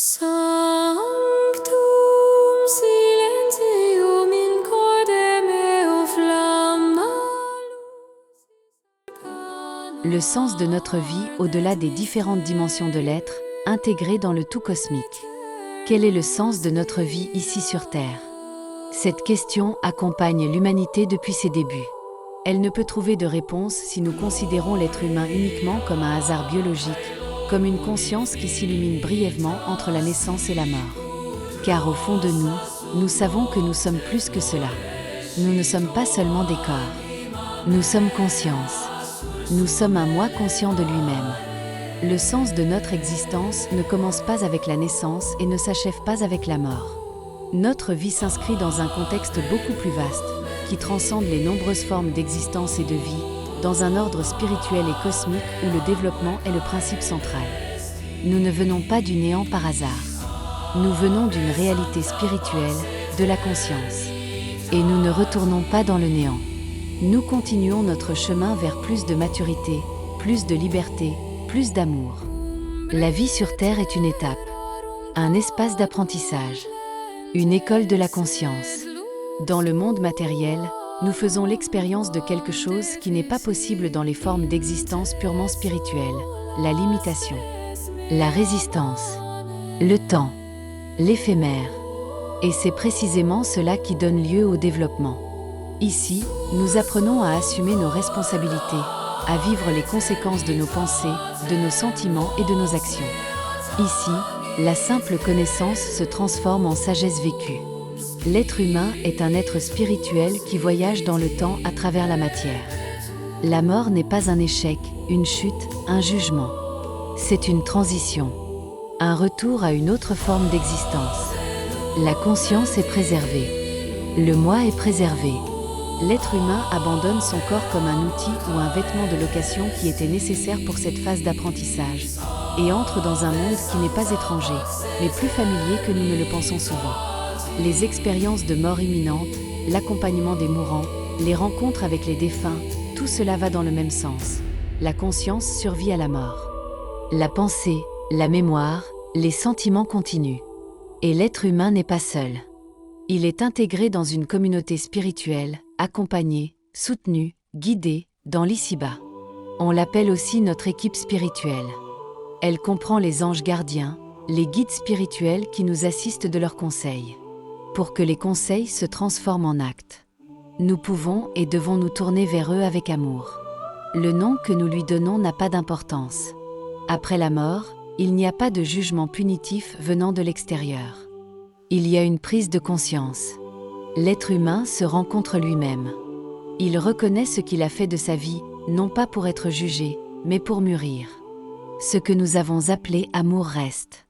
Sanctum silentium in corde meo flamma. Le sens de notre vie au-delà des différentes dimensions de l'être, intégré dans le tout cosmique. Quel est le sens de notre vie ici sur Terre? Cette question accompagne l'humanité depuis ses débuts. Elle ne peut trouver de réponse si nous considérons l'être humain uniquement comme un hasard biologique, comme une conscience qui s'illumine brièvement entre la naissance et la mort. Car au fond de nous, nous savons que nous sommes plus que cela. Nous ne sommes pas seulement des corps. Nous sommes conscience. Nous sommes un moi conscient de lui-même. Le sens de notre existence ne commence pas avec la naissance et ne s'achève pas avec la mort. Notre vie s'inscrit dans un contexte beaucoup plus vaste, qui transcende les nombreuses formes d'existence et de vie, dans un ordre spirituel et cosmique où le développement est le principe central. Nous ne venons pas du néant par hasard. Nous venons d'une réalité spirituelle, de la conscience. Et nous ne retournons pas dans le néant. Nous continuons notre chemin vers plus de maturité, plus de liberté, plus d'amour. La vie sur Terre est une étape, un espace d'apprentissage, une école de la conscience. Dans le monde matériel, nous faisons l'expérience de quelque chose qui n'est pas possible dans les formes d'existence purement spirituelle, la limitation, la résistance, le temps, l'éphémère. Et c'est précisément cela qui donne lieu au développement. Ici, nous apprenons à assumer nos responsabilités, à vivre les conséquences de nos pensées, de nos sentiments et de nos actions. Ici, la simple connaissance se transforme en sagesse vécue. L'être humain est un être spirituel qui voyage dans le temps à travers la matière. La mort n'est pas un échec, une chute, un jugement. C'est une transition, un retour à une autre forme d'existence. La conscience est préservée. Le moi est préservé. L'être humain abandonne son corps comme un outil ou un vêtement de location qui était nécessaire pour cette phase d'apprentissage et entre dans un monde qui n'est pas étranger, mais plus familier que nous ne le pensons souvent. Les expériences de mort imminente, l'accompagnement des mourants, les rencontres avec les défunts, tout cela va dans le même sens. La conscience survit à la mort. La pensée, la mémoire, les sentiments continuent. Et l'être humain n'est pas seul. Il est intégré dans une communauté spirituelle, accompagné, soutenu, guidé, dans l'ici-bas. On l'appelle aussi notre équipe spirituelle. Elle comprend les anges gardiens, les guides spirituels qui nous assistent de leurs conseils. Pour que les conseils se transforment en actes. Nous pouvons et devons nous tourner vers eux avec amour. Le nom que nous lui donnons n'a pas d'importance. Après la mort, il n'y a pas de jugement punitif venant de l'extérieur. Il y a une prise de conscience. L'être humain se rencontre lui-même. Il reconnaît ce qu'il a fait de sa vie, non pas pour être jugé, mais pour mûrir. Ce que nous avons appelé amour reste.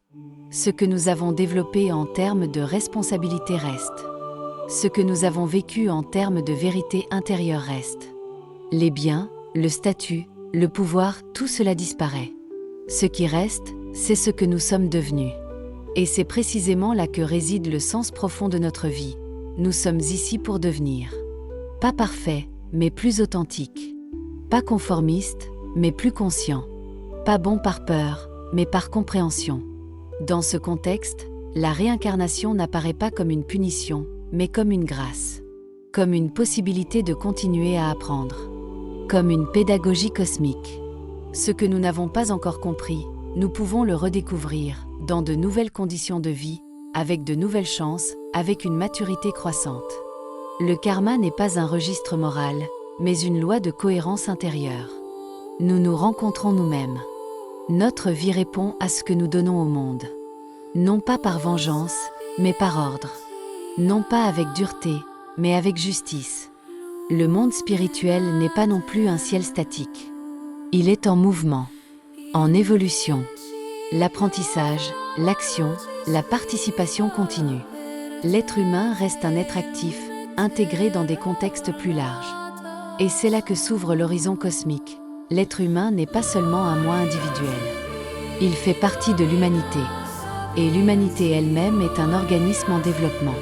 Ce que nous avons développé en termes de responsabilité reste. Ce que nous avons vécu en termes de vérité intérieure reste. Les biens, le statut, le pouvoir, tout cela disparaît. Ce qui reste, c'est ce que nous sommes devenus. Et c'est précisément là que réside le sens profond de notre vie. Nous sommes ici pour devenir. Pas parfait, mais plus authentique. Pas conformiste, mais plus conscient. Pas bon par peur, mais par compréhension. Dans ce contexte, la réincarnation n'apparaît pas comme une punition, mais comme une grâce. Comme une possibilité de continuer à apprendre. Comme une pédagogie cosmique. Ce que nous n'avons pas encore compris, nous pouvons le redécouvrir, dans de nouvelles conditions de vie, avec de nouvelles chances, avec une maturité croissante. Le karma n'est pas un registre moral, mais une loi de cohérence intérieure. Nous nous rencontrons nous-mêmes. Notre vie répond à ce que nous donnons au monde. Non pas par vengeance, mais par ordre. Non pas avec dureté, mais avec justice. Le monde spirituel n'est pas non plus un ciel statique. Il est en mouvement, en évolution. L'apprentissage, l'action, la participation continue. L'être humain reste un être actif, intégré dans des contextes plus larges. Et c'est là que s'ouvre l'horizon cosmique. L'être humain n'est pas seulement un moi individuel. Il fait partie de l'humanité. Et l'humanité elle-même est un organisme en développement.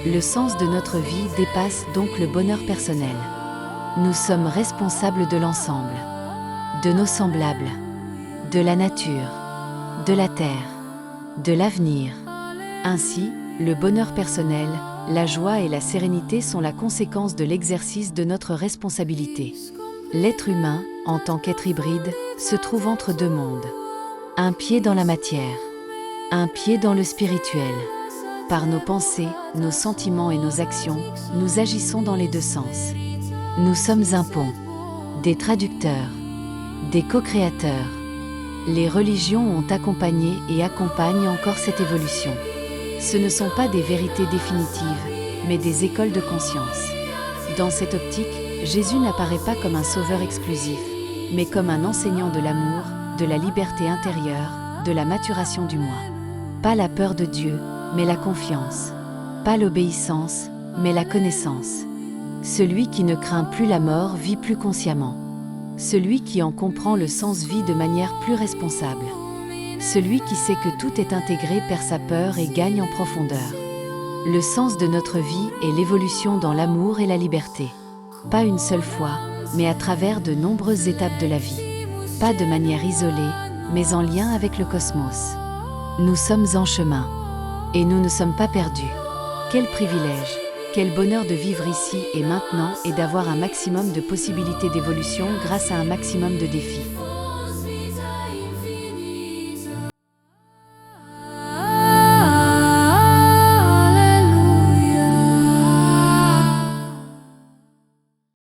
Le sens de notre vie dépasse donc le bonheur personnel. Nous sommes responsables de l'ensemble, de nos semblables, de la nature, de la terre. de l'avenir. Ainsi, le bonheur personnel, la joie et la sérénité sont la conséquence de l'exercice de notre responsabilité. L'être humain, en tant qu'être hybride, se trouve entre deux mondes. Un pied dans la matière, un pied dans le spirituel. Par nos pensées, nos sentiments et nos actions, nous agissons dans les deux sens. Nous sommes un pont, des traducteurs, des co-créateurs. Les religions ont accompagné et accompagnent encore cette évolution. Ce ne sont pas des vérités définitives, mais des écoles de conscience. Dans cette optique, Jésus n'apparaît pas comme un sauveur exclusif, mais comme un enseignant de l'amour, de la liberté intérieure, de la maturation du moi. Pas la peur de Dieu, mais la confiance. Pas l'obéissance, mais la connaissance. Celui qui ne craint plus la mort vit plus consciemment. Celui qui en comprend le sens vit de manière plus responsable. Celui qui sait que tout est intégré perd sa peur et gagne en profondeur. Le sens de notre vie est l'évolution dans l'amour et la liberté. Pas une seule fois, mais à travers de nombreuses étapes de la vie. Pas de manière isolée, mais en lien avec le cosmos. Nous sommes en chemin. Et nous ne sommes pas perdus. Quel privilège, quel bonheur de vivre ici et maintenant et d'avoir un maximum de possibilités d'évolution grâce à un maximum de défis.